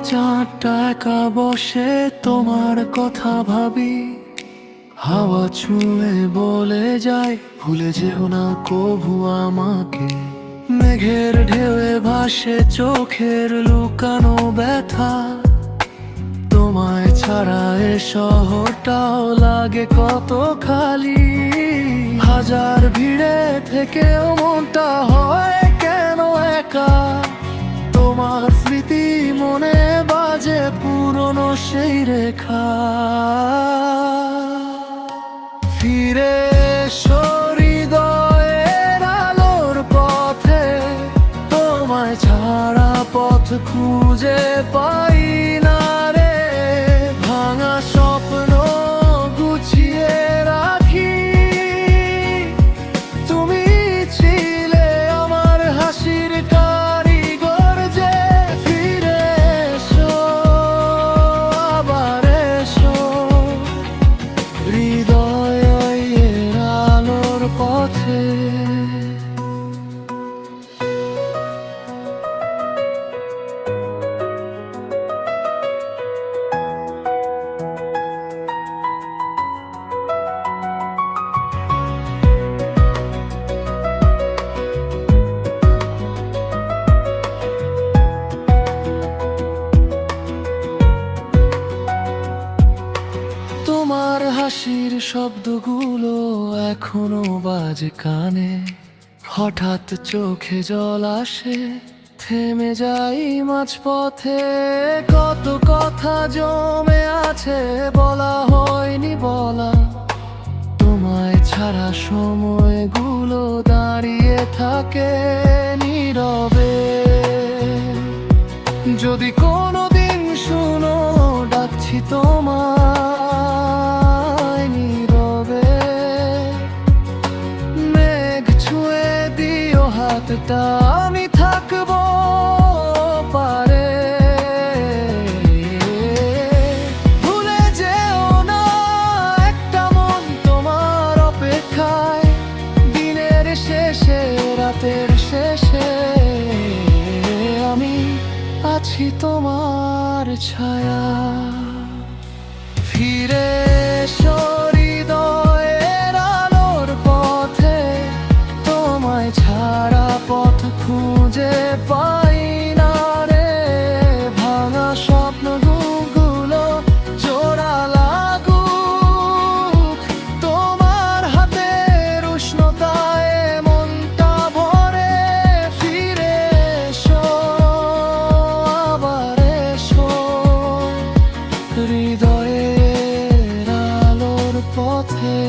চাঁদটা একা বসে তোমার কথা ভাবি, হাওয়া ছুঁয়ে বলে যায় ভুলে যেও না কভু আমাকে। মেঘের ঢেউয়ে ভাসে চোখের লুকানো ব্যথা, তোমায় ছাড়া এ শহরটাও লাগে কত খালি। হাজার ভিড়ে থেকেও মনটা হয় কেন একা, তোমার স্মৃতি মনে বাজে পুরনো সেই রেখা। ফিরে এসো হৃদয়ের আলোর পথে, তোমায় ছাড়া পথ খুঁজে পাই না রে। ভাঙা স্বপ্ন গুছিয়ে রাখি, তুমি ছিলে আমার হাসির কারিগর যে। ফিরে এসো, আবার এসো হৃদয়ের আলোর পথে। তোমার হাসির শব্দগুলো এখনো বাজে কানে, হঠাৎ চোখে জল আসে, থেমে যাই মাঝপথে। কত কথা জমে আছে বলা হয়নি বলা, তোমায় ছাড়া সময়গুলো দাঁড়িয়ে থাকে নীরবে। যদি কোনোদিন শুনো ডাকছি তোমায় নীরবে, মেঘ ছুঁয়ে দিও হাতটা, আমি থাকবো পারে। ভুলে যেও না একটা মন তোমার অপেক্ষায়, দিনের শেষে রাতের শেষে আমি আছি তোমার ছায়া। ফিরে এসো হৃদয়ের আলোর পথে, তোমায় ছাড়া পথ খুঁজে পাই না রে। ভাঙা স্বপ্নগুলো জোড়া লাগুক, তোমার হাতের উষ্ণতায় মনটা ভরে। ফিরে এসো, আবার এসো হৃদয়ের আলোর পথে।